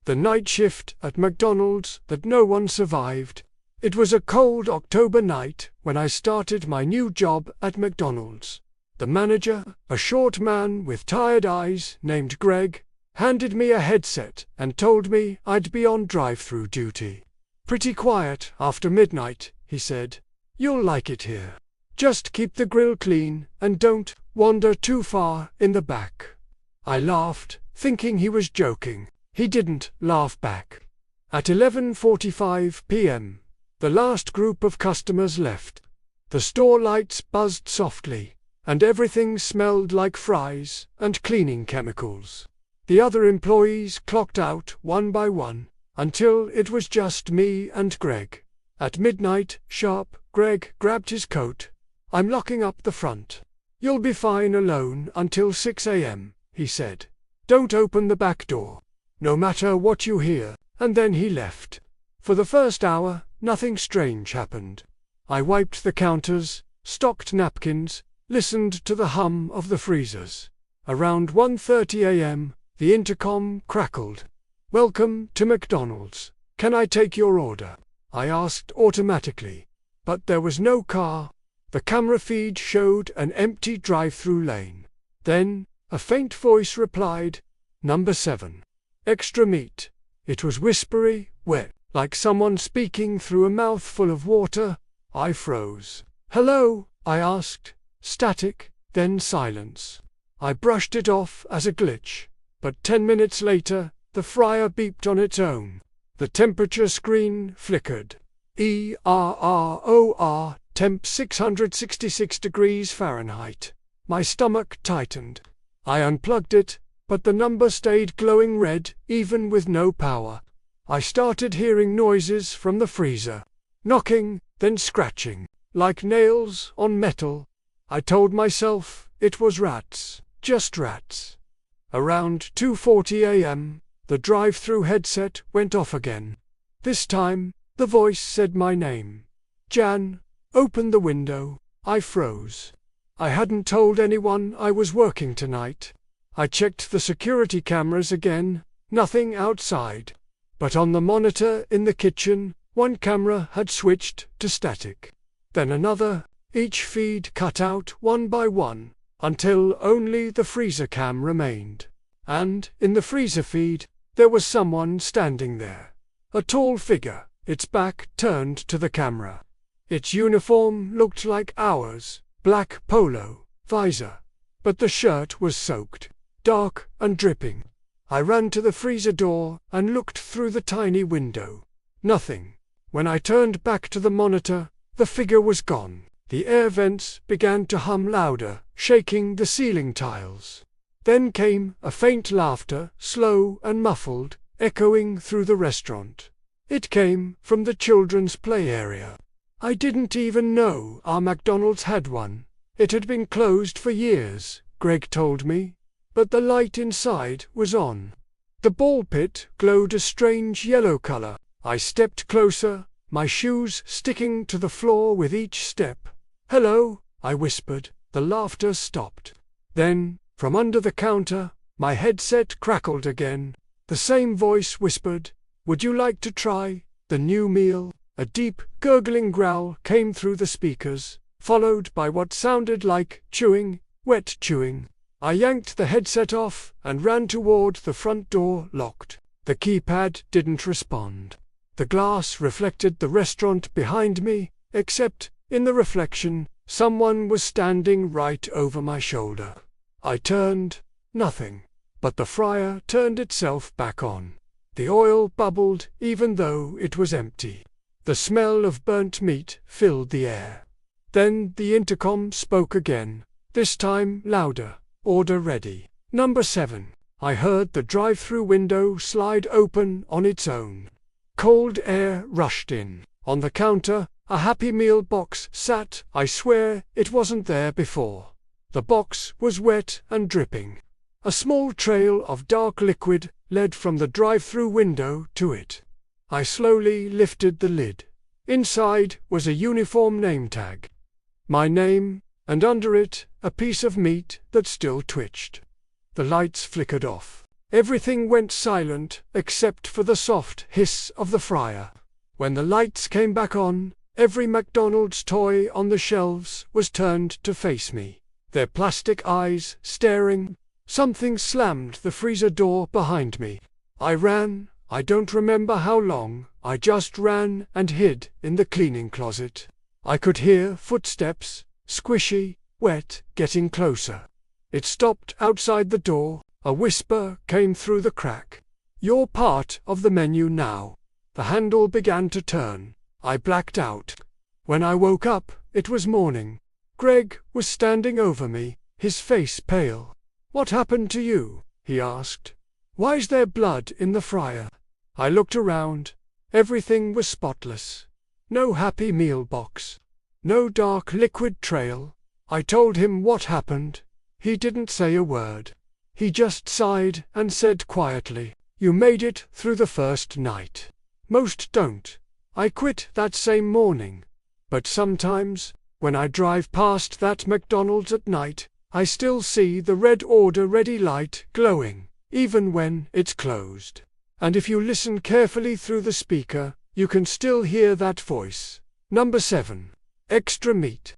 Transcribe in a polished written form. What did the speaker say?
The night shift at McDonald's that no one survived. It was a cold October night when I started my new job at McDonald's. The manager, a short man with tired eyes named Greg, handed me a headset and told me I'd be on drive-thru duty. "Pretty quiet after midnight," he said. "You'll like it here. Just keep the grill clean and don't wander too far in the back." I laughed, thinking he was joking. He didn't laugh back. At 11:45 p.m., the last group of customers left. The store lights buzzed softly, and everything smelled like fries and cleaning chemicals. The other employees clocked out one by one, until it was just me and Greg. At midnight sharp, Greg grabbed his coat. "I'm locking up the front. You'll be fine alone until 6 a.m., he said. "Don't open the back door, no matter what you hear." And then he left. For the first hour, nothing strange happened. I wiped the counters, stocked napkins, listened to the hum of the freezers. Around 1:30 a.m., the intercom crackled. "Welcome to McDonald's. Can I take your order?" I asked automatically. But there was no car. The camera feed showed an empty drive-thru lane. Then, a faint voice replied, "Number 7. Extra meat." It was whispery, wet, like someone speaking through a mouthful of water. I froze. "Hello?" I asked. Static, then silence. I brushed it off as a glitch. But 10 minutes later, the fryer beeped on its own. The temperature screen flickered. ERROR, temp 666 degrees Fahrenheit. My stomach tightened. I unplugged it, but the number stayed glowing red, even with no power. I started hearing noises from the freezer. Knocking, then scratching, like nails on metal. I told myself it was rats, just rats. Around 2:40 a.m., the drive-thru headset went off again. This time, the voice said my name. "Jan, open the window." I froze. I hadn't told anyone I was working tonight. I checked the security cameras again, nothing outside. But on the monitor in the kitchen, one camera had switched to static. Then another, each feed cut out one by one, until only the freezer cam remained. And, in the freezer feed, there was someone standing there. A tall figure, its back turned to the camera. Its uniform looked like ours, black polo, visor. But the shirt was soaked, dark and dripping. I ran to the freezer door and looked through the tiny window. Nothing. When I turned back to the monitor, the figure was gone. The air vents began to hum louder, shaking the ceiling tiles. Then came a faint laughter, slow and muffled, echoing through the restaurant. It came from the children's play area. I didn't even know our McDonald's had one. It had been closed for years, Greg told me. But the light inside was on. The ball pit glowed a strange yellow color. I stepped closer, my shoes sticking to the floor with each step. "Hello," I whispered. The laughter stopped. Then, from under the counter, my headset crackled again. The same voice whispered, "Would you like to try the new meal?" A deep, gurgling growl came through the speakers, followed by what sounded like chewing, wet chewing. I yanked the headset off and ran toward the front door, locked. The keypad didn't respond. The glass reflected the restaurant behind me, except, in the reflection, someone was standing right over my shoulder. I turned, nothing. But the fryer turned itself back on. The oil bubbled even though it was empty. The smell of burnt meat filled the air. Then the intercom spoke again, this time louder. "Order ready. Number 7. I heard the drive-thru window slide open on its own. Cold air rushed in. On the counter, a Happy Meal box sat. I swear it wasn't there before. The box was wet and dripping. A small trail of dark liquid led from the drive-thru window to it. I slowly lifted the lid. Inside was a uniform name tag. My name, and under it, a piece of meat that still twitched. The lights flickered off. Everything went silent except for the soft hiss of the fryer. When the lights came back on, every McDonald's toy on the shelves was turned to face me, their plastic eyes staring. Something slammed the freezer door behind me. I ran, I don't remember how long, I just ran and hid in the cleaning closet. I could hear footsteps, squishy, wet, getting closer. It stopped outside the door. A whisper came through the crack. "You're part of the menu now." The handle began to turn. I blacked out. When I woke up, it was morning. Greg was standing over me, his face pale. "What happened to you?" he asked. "Why's there blood in the fryer?" I looked around. Everything was spotless. No Happy Meal box. No dark liquid trail. I told him what happened. He didn't say a word. He just sighed and said quietly, "You made it through the first night. Most don't." I quit that same morning. But sometimes, when I drive past that McDonald's at night, I still see the red order ready light glowing, even when it's closed. And if you listen carefully through the speaker, you can still hear that voice. Number 7. Extra meat.